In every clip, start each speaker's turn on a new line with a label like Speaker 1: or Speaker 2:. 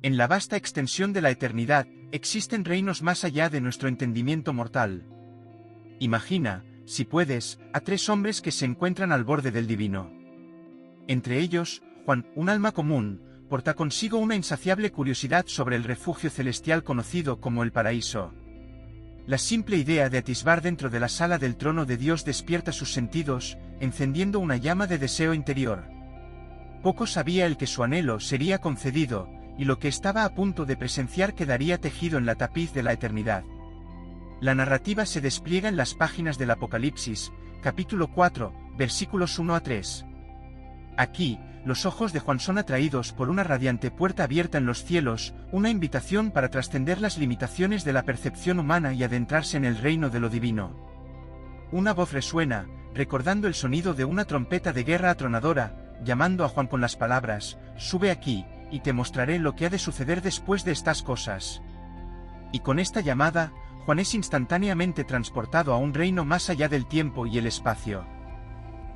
Speaker 1: En la vasta extensión de la eternidad, existen reinos más allá de nuestro entendimiento mortal. Imagina, si puedes, a 3 hombres que se encuentran al borde del divino. Entre ellos, Juan, un alma común, porta consigo una insaciable curiosidad sobre el refugio celestial conocido como el paraíso. La simple idea de atisbar dentro de la sala del trono de Dios despierta sus sentidos, encendiendo una llama de deseo interior. Poco sabía él que su anhelo sería concedido, y lo que estaba a punto de presenciar quedaría tejido en la tapiz de la eternidad. La narrativa se despliega en las páginas del Apocalipsis, capítulo 4, versículos 1 a 3. Aquí, los ojos de Juan son atraídos por una radiante puerta abierta en los cielos, una invitación para trascender las limitaciones de la percepción humana y adentrarse en el reino de lo divino. Una voz resuena, recordando el sonido de una trompeta de guerra atronadora, llamando a Juan con las palabras: «Sube aquí, y te mostraré lo que ha de suceder después de estas cosas». Y con esta llamada, Juan es instantáneamente transportado a un reino más allá del tiempo y el espacio.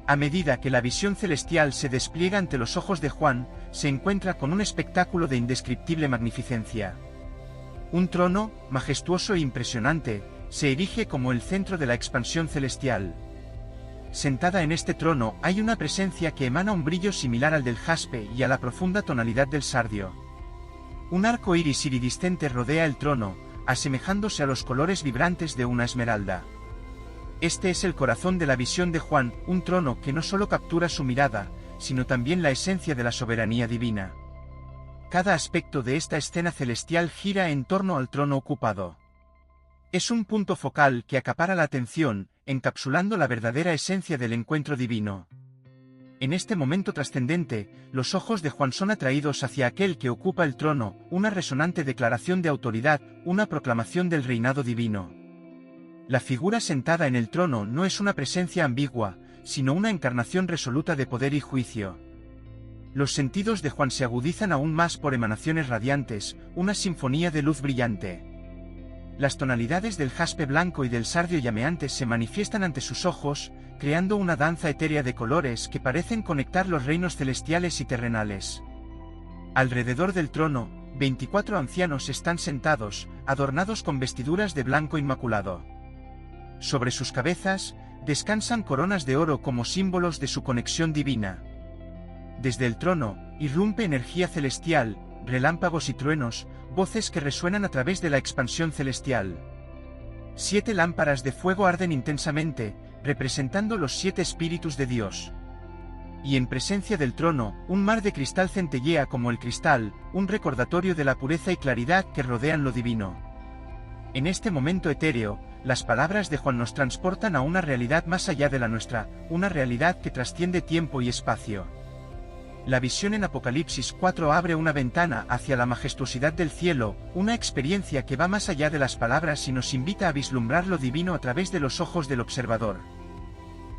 Speaker 1: A medida que la visión celestial se despliega ante los ojos de Juan, se encuentra con un espectáculo de indescriptible magnificencia. Un trono, majestuoso e impresionante, se erige como el centro de la expansión celestial. Sentada en este trono hay una presencia que emana un brillo similar al del jaspe y a la profunda tonalidad del sardio. Un arco iris iridiscente rodea el trono, asemejándose a los colores vibrantes de una esmeralda. Este es el corazón de la visión de Juan, un trono que no solo captura su mirada, sino también la esencia de la soberanía divina. Cada aspecto de esta escena celestial gira en torno al trono ocupado. Es un punto focal que acapara la atención, encapsulando la verdadera esencia del encuentro divino. En este momento trascendente, los ojos de Juan son atraídos hacia aquel que ocupa el trono, una resonante declaración de autoridad, una proclamación del reinado divino. La figura sentada en el trono no es una presencia ambigua, sino una encarnación resoluta de poder y juicio. Los sentidos de Juan se agudizan aún más por emanaciones radiantes, una sinfonía de luz brillante. Las tonalidades del jaspe blanco y del sardio llameante se manifiestan ante sus ojos, creando una danza etérea de colores que parecen conectar los reinos celestiales y terrenales. Alrededor del trono, 24 ancianos están sentados, adornados con vestiduras de blanco inmaculado. Sobre sus cabezas, descansan coronas de oro como símbolos de su conexión divina. Desde el trono, irrumpe energía celestial, relámpagos y truenos, voces que resuenan a través de la expansión celestial. 7 lámparas de fuego arden intensamente, representando los 7 espíritus de Dios. Y en presencia del trono, un mar de cristal centellea como el cristal, un recordatorio de la pureza y claridad que rodean lo divino. En este momento etéreo, las palabras de Juan nos transportan a una realidad más allá de la nuestra, una realidad que trasciende tiempo y espacio. La visión en Apocalipsis 4 abre una ventana hacia la majestuosidad del cielo, una experiencia que va más allá de las palabras y nos invita a vislumbrar lo divino a través de los ojos del observador.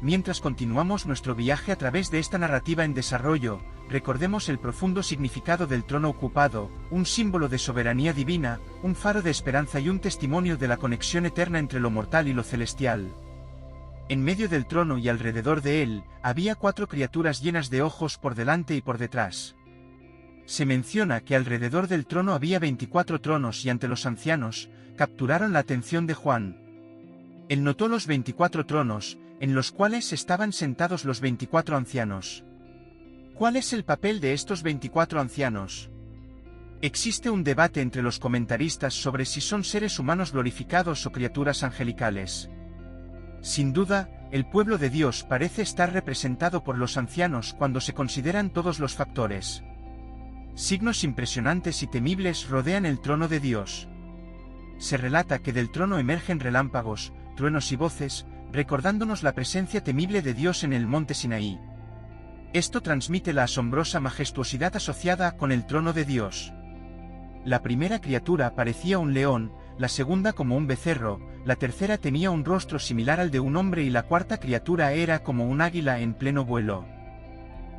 Speaker 1: Mientras continuamos nuestro viaje a través de esta narrativa en desarrollo, recordemos el profundo significado del trono ocupado, un símbolo de soberanía divina, un faro de esperanza y un testimonio de la conexión eterna entre lo mortal y lo celestial. En medio del trono y alrededor de él, había 4 criaturas llenas de ojos por delante y por detrás. Se menciona que alrededor del trono había 24 tronos y ante los ancianos, capturaron la atención de Juan. Él notó los 24 tronos, en los cuales estaban sentados los 24 ancianos. ¿Cuál es el papel de estos 24 ancianos? Existe un debate entre los comentaristas sobre si son seres humanos glorificados o criaturas angelicales. Sin duda, el pueblo de Dios parece estar representado por los ancianos cuando se consideran todos los factores. Signos impresionantes y temibles rodean el trono de Dios. Se relata que del trono emergen relámpagos, truenos y voces, recordándonos la presencia temible de Dios en el monte Sinaí. Esto transmite la asombrosa majestuosidad asociada con el trono de Dios. La primera criatura parecía un león, la segunda como un becerro, la tercera tenía un rostro similar al de un hombre y la cuarta criatura era como un águila en pleno vuelo.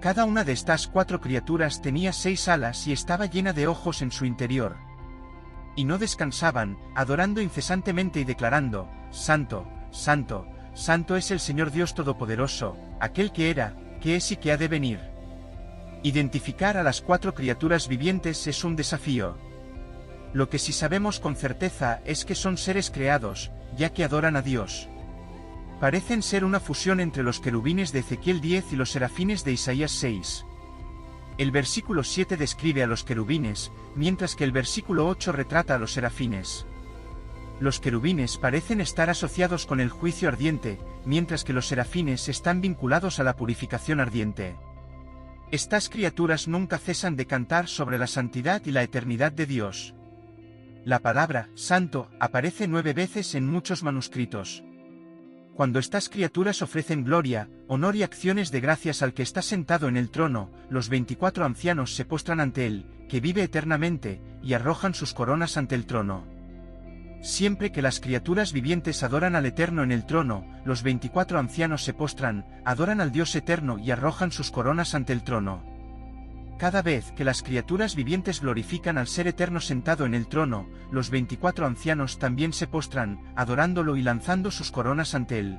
Speaker 1: Cada una de estas 4 criaturas tenía 6 alas y estaba llena de ojos en su interior. Y no descansaban, adorando incesantemente y declarando: «Santo, Santo, Santo es el Señor Dios Todopoderoso, aquel que era, que es y que ha de venir». Identificar a las 4 criaturas vivientes es un desafío. Lo que sí sabemos con certeza es que son seres creados, ya que adoran a Dios. Parecen ser una fusión entre los querubines de Ezequiel 10 y los serafines de Isaías 6. El versículo 7 describe a los querubines, mientras que el versículo 8 retrata a los serafines. Los querubines parecen estar asociados con el juicio ardiente, mientras que los serafines están vinculados a la purificación ardiente. Estas criaturas nunca cesan de cantar sobre la santidad y la eternidad de Dios. La palabra «santo» aparece 9 veces en muchos manuscritos. Cuando estas criaturas ofrecen gloria, honor y acciones de gracias al que está sentado en el trono, los 24 ancianos se postran ante él, que vive eternamente, y arrojan sus coronas ante el trono. Siempre que las criaturas vivientes adoran al Eterno en el trono, los 24 ancianos se postran, adoran al Dios eterno y arrojan sus coronas ante el trono. Cada vez que las criaturas vivientes glorifican al Ser Eterno sentado en el trono, los 24 ancianos también se postran, adorándolo y lanzando sus coronas ante él.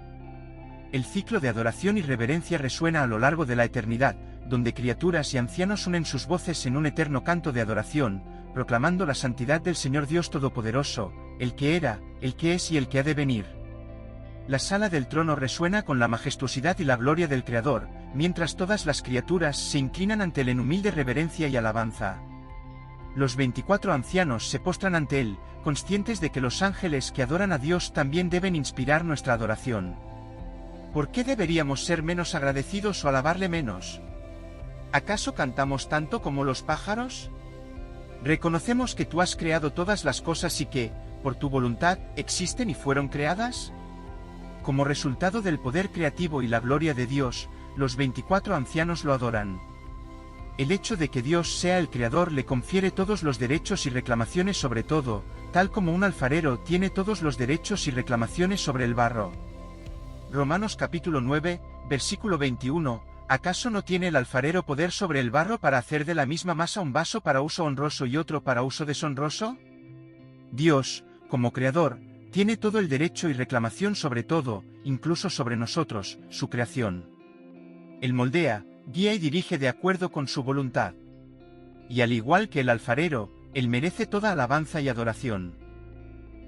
Speaker 1: El ciclo de adoración y reverencia resuena a lo largo de la eternidad, donde criaturas y ancianos unen sus voces en un eterno canto de adoración, proclamando la santidad del Señor Dios Todopoderoso, el que era, el que es y el que ha de venir. La sala del trono resuena con la majestuosidad y la gloria del Creador, mientras todas las criaturas se inclinan ante él en humilde reverencia y alabanza. Los 24 ancianos se postran ante él, conscientes de que los ángeles que adoran a Dios también deben inspirar nuestra adoración. ¿Por qué deberíamos ser menos agradecidos o alabarle menos? ¿Acaso cantamos tanto como los pájaros? ¿Reconocemos que tú has creado todas las cosas y que, por tu voluntad, existen y fueron creadas? Como resultado del poder creativo y la gloria de Dios, los 24 ancianos lo adoran. El hecho de que Dios sea el Creador le confiere todos los derechos y reclamaciones sobre todo, tal como un alfarero tiene todos los derechos y reclamaciones sobre el barro. Romanos capítulo 9, versículo 21, ¿acaso no tiene el alfarero poder sobre el barro para hacer de la misma masa un vaso para uso honroso y otro para uso deshonroso? Dios, como Creador, tiene todo el derecho y reclamación sobre todo, incluso sobre nosotros, su creación. Él moldea, guía y dirige de acuerdo con su voluntad. Y al igual que el alfarero, él merece toda alabanza y adoración.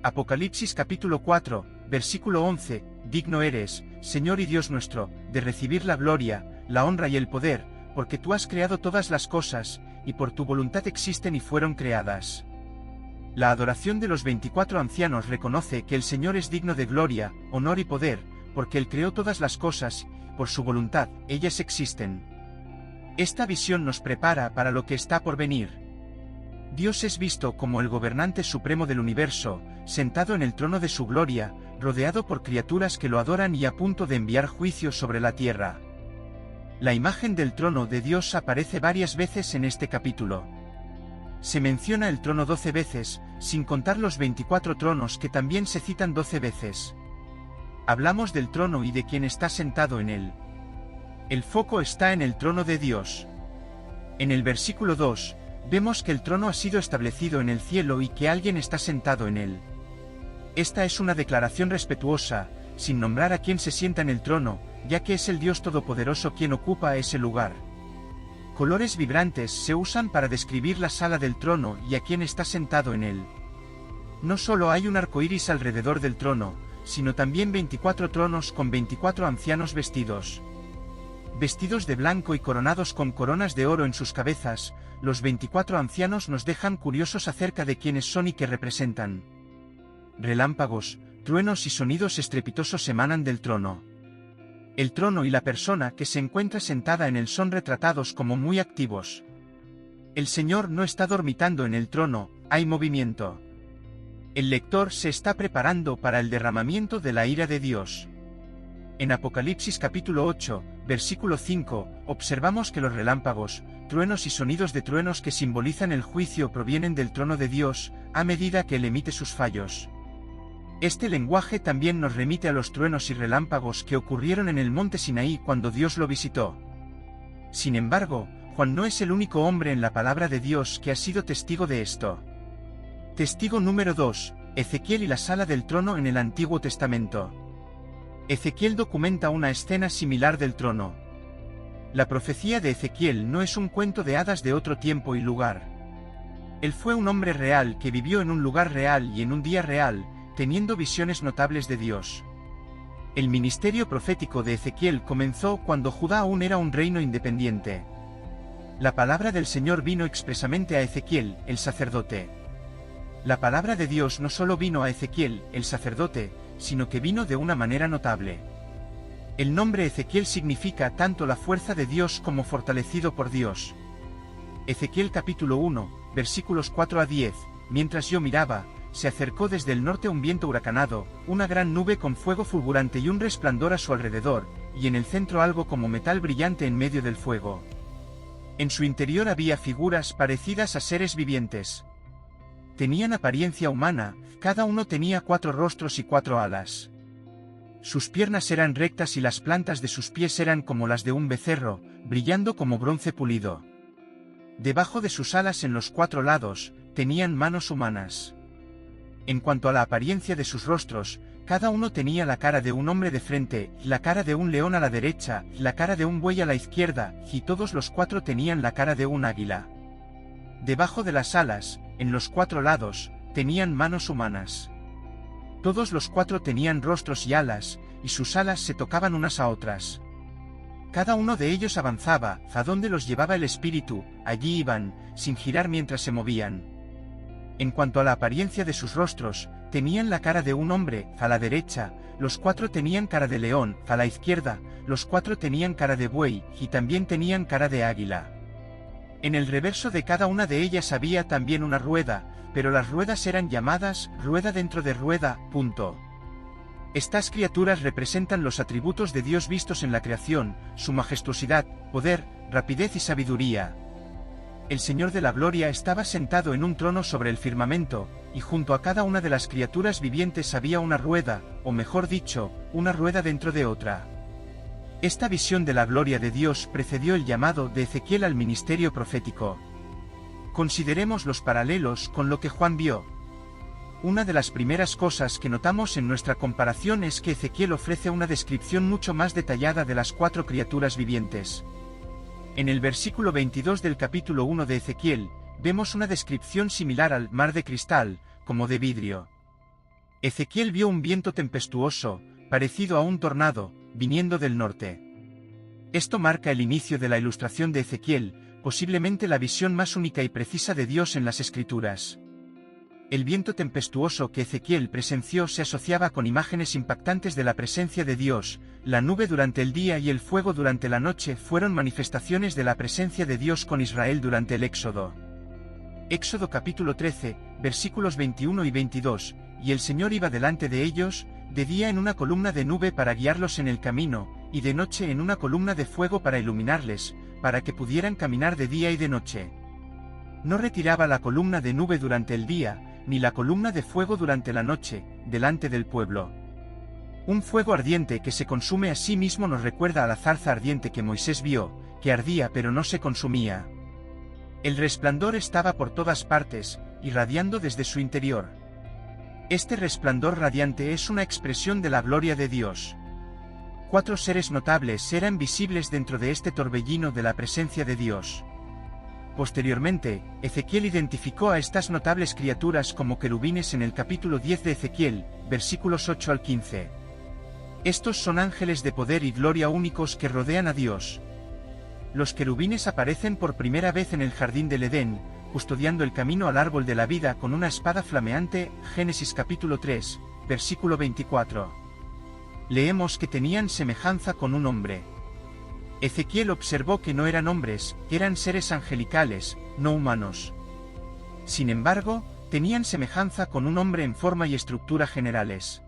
Speaker 1: Apocalipsis capítulo 4, versículo 11, digno eres, Señor y Dios nuestro, de recibir la gloria, la honra y el poder, porque tú has creado todas las cosas, y por tu voluntad existen y fueron creadas. La adoración de los 24 ancianos reconoce que el Señor es digno de gloria, honor y poder, porque Él creó todas las cosas, por su voluntad, ellas existen. Esta visión nos prepara para lo que está por venir. Dios es visto como el gobernante supremo del universo, sentado en el trono de su gloria, rodeado por criaturas que lo adoran y a punto de enviar juicio sobre la tierra. La imagen del trono de Dios aparece varias veces en este capítulo. Se menciona el trono 12 veces, sin contar los 24 tronos que también se citan 12 veces. Hablamos del trono y de quien está sentado en él. El foco está en el trono de Dios. En el versículo 2, vemos que el trono ha sido establecido en el cielo y que alguien está sentado en él. Esta es una declaración respetuosa, sin nombrar a quien se sienta en el trono, ya que es el Dios Todopoderoso quien ocupa ese lugar. Colores vibrantes se usan para describir la sala del trono y a quien está sentado en él. No solo hay un arco iris alrededor del trono, sino también 24 tronos con 24 ancianos vestidos de blanco y coronados con coronas de oro en sus cabezas. Los 24 ancianos nos dejan curiosos acerca de quiénes son y qué representan. Relámpagos, truenos y sonidos estrepitosos emanan del trono. El trono y la persona que se encuentra sentada en él son retratados como muy activos. El Señor no está dormitando en el trono, hay movimiento. El lector se está preparando para el derramamiento de la ira de Dios. En Apocalipsis capítulo 8, versículo 5, observamos que los relámpagos, truenos y sonidos de truenos que simbolizan el juicio provienen del trono de Dios, a medida que él emite sus fallos. Este lenguaje también nos remite a los truenos y relámpagos que ocurrieron en el monte Sinaí cuando Dios lo visitó. Sin embargo, Juan no es el único hombre en la palabra de Dios que ha sido testigo de esto. Testigo número 2, Ezequiel y la sala del trono en el Antiguo Testamento. Ezequiel documenta una escena similar del trono. La profecía de Ezequiel no es un cuento de hadas de otro tiempo y lugar. Él fue un hombre real que vivió en un lugar real y en un día real, teniendo visiones notables de Dios. El ministerio profético de Ezequiel comenzó cuando Judá aún era un reino independiente. La palabra del Señor vino expresamente a Ezequiel, el sacerdote. La palabra de Dios no solo vino a Ezequiel, el sacerdote, sino que vino de una manera notable. El nombre Ezequiel significa tanto la fuerza de Dios como fortalecido por Dios. Ezequiel capítulo 1, versículos 4 a 10, mientras yo miraba, se acercó desde el norte un viento huracanado, una gran nube con fuego fulgurante y un resplandor a su alrededor, y en el centro algo como metal brillante en medio del fuego. En su interior había figuras parecidas a seres vivientes. Tenían apariencia humana, cada uno tenía 4 rostros y 4 alas. Sus piernas eran rectas y las plantas de sus pies eran como las de un becerro, brillando como bronce pulido. Debajo de sus alas en los 4 lados, tenían manos humanas. En cuanto a la apariencia de sus rostros, cada uno tenía la cara de un hombre de frente, la cara de un león a la derecha, la cara de un buey a la izquierda, y todos los 4 tenían la cara de un águila. Debajo de las alas, en los 4 lados, tenían manos humanas. Todos los 4 tenían rostros y alas, y sus alas se tocaban unas a otras. Cada uno de ellos avanzaba, a donde los llevaba el espíritu, allí iban, sin girar mientras se movían. En cuanto a la apariencia de sus rostros, tenían la cara de un hombre, a la derecha, los 4 tenían cara de león, a la izquierda, los 4 tenían cara de buey, y también tenían cara de águila. En el reverso de cada una de ellas había también una rueda, pero las ruedas eran llamadas rueda dentro de rueda. Estas criaturas representan los atributos de Dios vistos en la creación, su majestuosidad, poder, rapidez y sabiduría. El Señor de la Gloria estaba sentado en un trono sobre el firmamento, y junto a cada una de las criaturas vivientes había una rueda, o mejor dicho, una rueda dentro de otra. Esta visión de la gloria de Dios precedió el llamado de Ezequiel al ministerio profético. Consideremos los paralelos con lo que Juan vio. Una de las primeras cosas que notamos en nuestra comparación es que Ezequiel ofrece una descripción mucho más detallada de las 4 criaturas vivientes. En el versículo 22 del capítulo 1 de Ezequiel, vemos una descripción similar al mar de cristal, como de vidrio. Ezequiel vio un viento tempestuoso, parecido a un tornado, viniendo del norte. Esto marca el inicio de la ilustración de Ezequiel, posiblemente la visión más única y precisa de Dios en las Escrituras. El viento tempestuoso que Ezequiel presenció se asociaba con imágenes impactantes de la presencia de Dios. La nube durante el día y el fuego durante la noche fueron manifestaciones de la presencia de Dios con Israel durante el Éxodo. Éxodo capítulo 13, versículos 21 y 22, y el Señor iba delante de ellos, de día en una columna de nube para guiarlos en el camino, y de noche en una columna de fuego para iluminarles, para que pudieran caminar de día y de noche. No retiraba la columna de nube durante el día, ni la columna de fuego durante la noche, delante del pueblo. Un fuego ardiente que se consume a sí mismo nos recuerda a la zarza ardiente que Moisés vio, que ardía pero no se consumía. El resplandor estaba por todas partes, irradiando desde su interior. Este resplandor radiante es una expresión de la gloria de Dios. 4 seres notables eran visibles dentro de este torbellino de la presencia de Dios. Posteriormente, Ezequiel identificó a estas notables criaturas como querubines en el capítulo 10 de Ezequiel, versículos 8 al 15. Estos son ángeles de poder y gloria únicos que rodean a Dios. Los querubines aparecen por primera vez en el jardín del Edén, custodiando el camino al árbol de la vida con una espada flameante, Génesis capítulo 3, versículo 24. Leemos que tenían semejanza con un hombre. Ezequiel observó que no eran hombres, eran seres angelicales, no humanos. Sin embargo, tenían semejanza con un hombre en forma y estructura generales.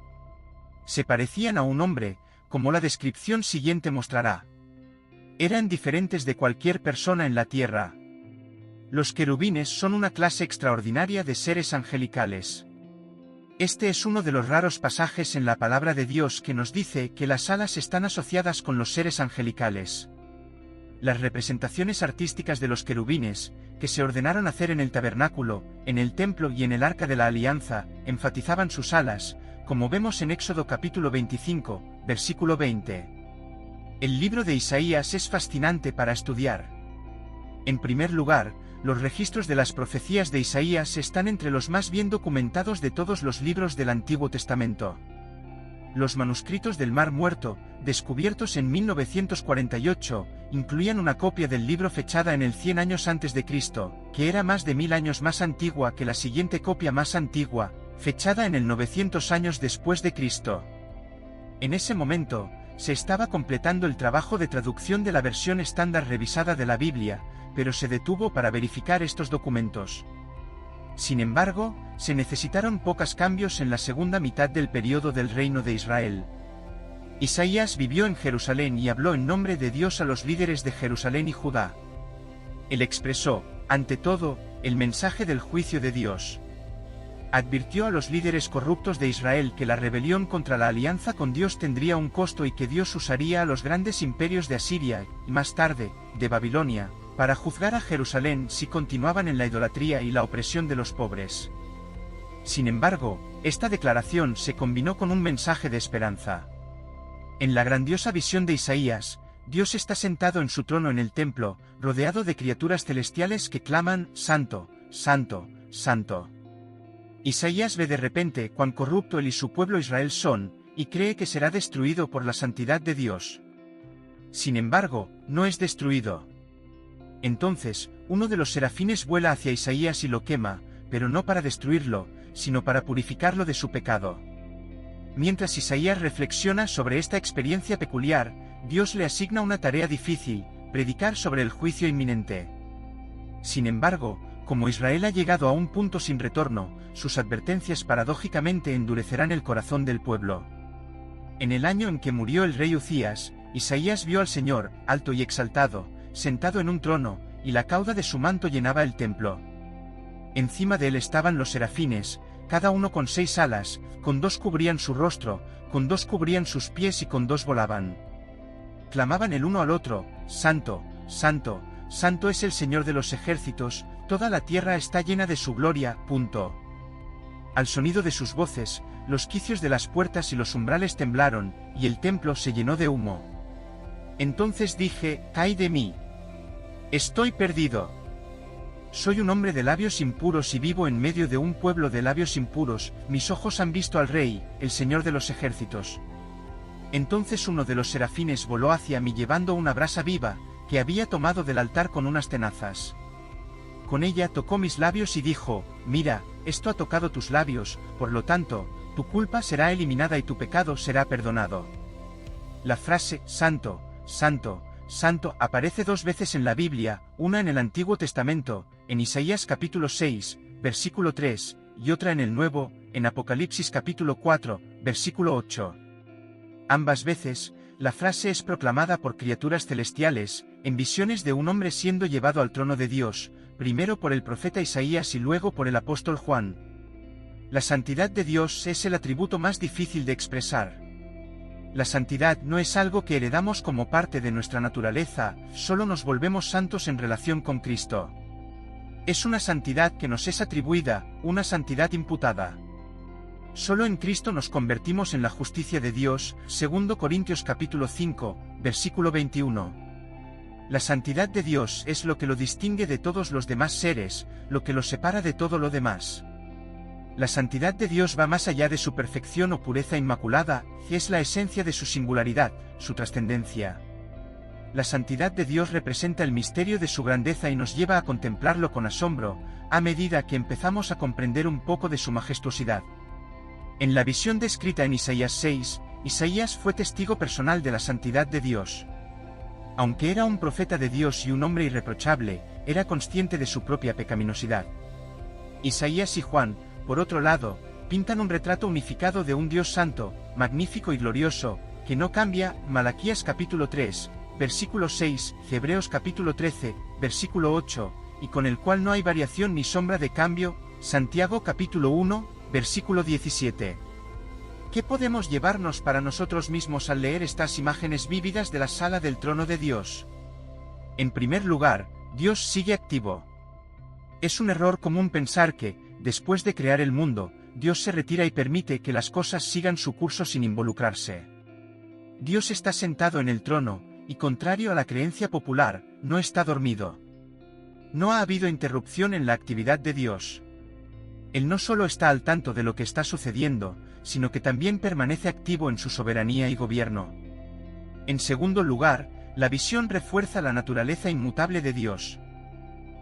Speaker 1: Se parecían a un hombre, como la descripción siguiente mostrará. Eran diferentes de cualquier persona en la tierra. Los querubines son una clase extraordinaria de seres angelicales. Este es uno de los raros pasajes en la palabra de Dios que nos dice que las alas están asociadas con los seres angelicales. Las representaciones artísticas de los querubines, que se ordenaron hacer en el tabernáculo, en el templo y en el arca de la alianza, enfatizaban sus alas, como vemos en Éxodo capítulo 25, versículo 20. El libro de Isaías es fascinante para estudiar. En primer lugar, los registros de las profecías de Isaías están entre los más bien documentados de todos los libros del Antiguo Testamento. Los manuscritos del Mar Muerto, descubiertos en 1948, incluían una copia del libro fechada en el 100 años antes de Cristo, que era más de 1000 años más antigua que la siguiente copia más antigua, fechada en el 900 años después de Cristo. En ese momento, se estaba completando el trabajo de traducción de la versión estándar revisada de la Biblia, pero se detuvo para verificar estos documentos. Sin embargo, se necesitaron pocos cambios en la segunda mitad del período del reino de Israel. Isaías vivió en Jerusalén y habló en nombre de Dios a los líderes de Jerusalén y Judá. Él expresó, ante todo, el mensaje del juicio de Dios. Advirtió a los líderes corruptos de Israel que la rebelión contra la alianza con Dios tendría un costo y que Dios usaría a los grandes imperios de Asiria, y más tarde, de Babilonia, para juzgar a Jerusalén si continuaban en la idolatría y la opresión de los pobres. Sin embargo, esta declaración se combinó con un mensaje de esperanza. En la grandiosa visión de Isaías, Dios está sentado en su trono en el templo, rodeado de criaturas celestiales que claman, Santo, Santo, Santo. Isaías ve de repente cuán corrupto él y su pueblo Israel son, y cree que será destruido por la santidad de Dios. Sin embargo, no es destruido. Entonces, uno de los serafines vuela hacia Isaías y lo quema, pero no para destruirlo, sino para purificarlo de su pecado. Mientras Isaías reflexiona sobre esta experiencia peculiar, Dios le asigna una tarea difícil, predicar sobre el juicio inminente. Sin embargo, como Israel ha llegado a un punto sin retorno, sus advertencias paradójicamente endurecerán el corazón del pueblo. En el año en que murió el rey Uzías, Isaías vio al Señor, alto y exaltado, sentado en un trono, y la cauda de su manto llenaba el templo. Encima de él estaban los serafines, cada uno con 6 alas, con 2 cubrían su rostro, con 2 cubrían sus pies y con 2 volaban. Clamaban el uno al otro, Santo, Santo, Santo es el Señor de los ejércitos, toda la tierra está llena de su gloria. Al sonido de sus voces, los quicios de las puertas y los umbrales temblaron, y el templo se llenó de humo. Entonces dije, ¡ay de mí! Estoy perdido. Soy un hombre de labios impuros y vivo en medio de un pueblo de labios impuros, mis ojos han visto al Rey, el Señor de los ejércitos. Entonces uno de los serafines voló hacia mí llevando una brasa viva, que había tomado del altar con unas tenazas. Con ella tocó mis labios y dijo, mira, esto ha tocado tus labios, por lo tanto, tu culpa será eliminada y tu pecado será perdonado. La frase, Santo, Santo, Santo aparece 2 veces en la Biblia, una en el Antiguo Testamento, en Isaías capítulo 6, versículo 3, y otra en el Nuevo, en Apocalipsis capítulo 4, versículo 8. Ambas veces, la frase es proclamada por criaturas celestiales, en visiones de un hombre siendo llevado al trono de Dios, primero por el profeta Isaías y luego por el apóstol Juan. La santidad de Dios es el atributo más difícil de expresar. La santidad no es algo que heredamos como parte de nuestra naturaleza, solo nos volvemos santos en relación con Cristo. Es una santidad que nos es atribuida, una santidad imputada. Solo en Cristo nos convertimos en la justicia de Dios, 2 Corintios capítulo 5, versículo 21. La santidad de Dios es lo que lo distingue de todos los demás seres, lo que lo separa de todo lo demás. La santidad de Dios va más allá de su perfección o pureza inmaculada, y es la esencia de su singularidad, su trascendencia. La santidad de Dios representa el misterio de su grandeza y nos lleva a contemplarlo con asombro, a medida que empezamos a comprender un poco de su majestuosidad. En la visión descrita en Isaías 6, Isaías fue testigo personal de la santidad de Dios. Aunque era un profeta de Dios y un hombre irreprochable, era consciente de su propia pecaminosidad. Isaías y Juan, por otro lado, pintan un retrato unificado de un Dios santo, magnífico y glorioso, que no cambia, Malaquías capítulo 3, versículo 6, Hebreos capítulo 13, versículo 8, y con el cual no hay variación ni sombra de cambio, Santiago capítulo 1, versículo 17. ¿Qué podemos llevarnos para nosotros mismos al leer estas imágenes vívidas de la sala del trono de Dios? En primer lugar, Dios sigue activo. Es un error común pensar que, después de crear el mundo, Dios se retira y permite que las cosas sigan su curso sin involucrarse. Dios está sentado en el trono, y contrario a la creencia popular, no está dormido. No ha habido interrupción en la actividad de Dios. Él no solo está al tanto de lo que está sucediendo, sino que también permanece activo en su soberanía y gobierno. En segundo lugar, la visión refuerza la naturaleza inmutable de Dios.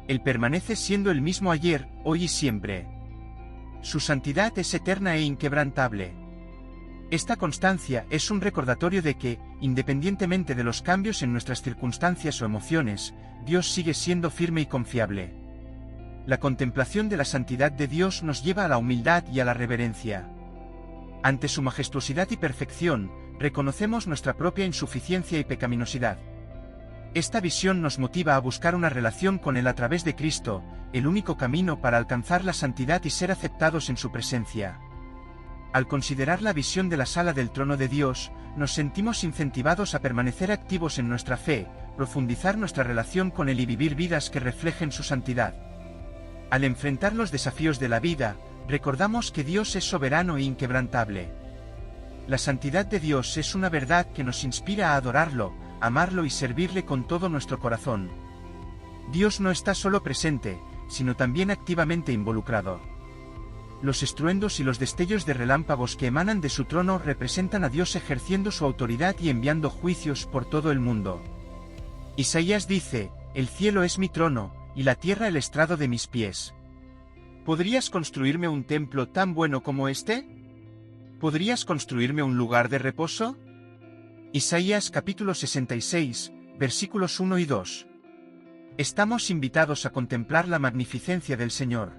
Speaker 1: Él permanece siendo el mismo ayer, hoy y siempre. Su santidad es eterna e inquebrantable. Esta constancia es un recordatorio de que, independientemente de los cambios en nuestras circunstancias o emociones, Dios sigue siendo firme y confiable. La contemplación de la santidad de Dios nos lleva a la humildad y a la reverencia. Ante su majestuosidad y perfección, reconocemos nuestra propia insuficiencia y pecaminosidad. Esta visión nos motiva a buscar una relación con Él a través de Cristo, el único camino para alcanzar la santidad y ser aceptados en su presencia. Al considerar la visión de la sala del trono de Dios, nos sentimos incentivados a permanecer activos en nuestra fe, profundizar nuestra relación con Él y vivir vidas que reflejen su santidad. Al enfrentar los desafíos de la vida, recordamos que Dios es soberano e inquebrantable. La santidad de Dios es una verdad que nos inspira a adorarlo, amarlo y servirle con todo nuestro corazón. Dios no está solo presente, sino también activamente involucrado. Los estruendos y los destellos de relámpagos que emanan de su trono representan a Dios ejerciendo su autoridad y enviando juicios por todo el mundo. Isaías dice: «El cielo es mi trono, y la tierra el estrado de mis pies». ¿Podrías construirme un templo tan bueno como este? ¿Podrías construirme un lugar de reposo? Isaías capítulo 66, versículos 1 y 2. Estamos invitados a contemplar la magnificencia del Señor.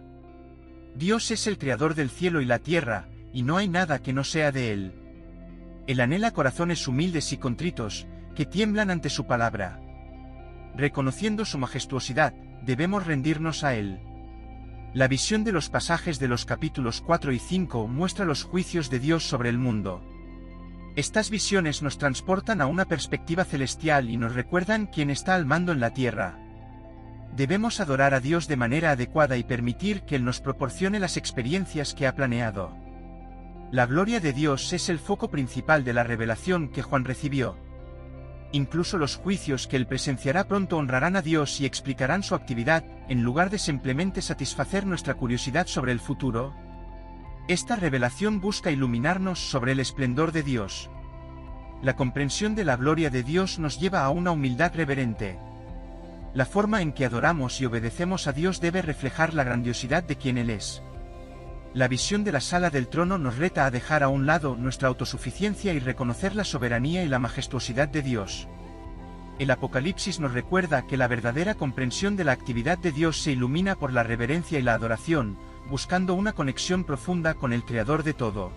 Speaker 1: Dios es el creador del cielo y la tierra, y no hay nada que no sea de Él. Él anhela corazones humildes y contritos, que tiemblan ante su palabra. Reconociendo su majestuosidad, debemos rendirnos a Él. La visión de los pasajes de los capítulos 4 y 5 muestra los juicios de Dios sobre el mundo. Estas visiones nos transportan a una perspectiva celestial y nos recuerdan quién está al mando en la tierra. Debemos adorar a Dios de manera adecuada y permitir que Él nos proporcione las experiencias que ha planeado. La gloria de Dios es el foco principal de la revelación que Juan recibió. Incluso los juicios que Él presenciará pronto honrarán a Dios y explicarán su actividad, en lugar de simplemente satisfacer nuestra curiosidad sobre el futuro. Esta revelación busca iluminarnos sobre el esplendor de Dios. La comprensión de la gloria de Dios nos lleva a una humildad reverente. La forma en que adoramos y obedecemos a Dios debe reflejar la grandiosidad de quien Él es. La visión de la sala del trono nos reta a dejar a un lado nuestra autosuficiencia y reconocer la soberanía y la majestuosidad de Dios. El Apocalipsis nos recuerda que la verdadera comprensión de la actividad de Dios se ilumina por la reverencia y la adoración, buscando una conexión profunda con el Creador de todo.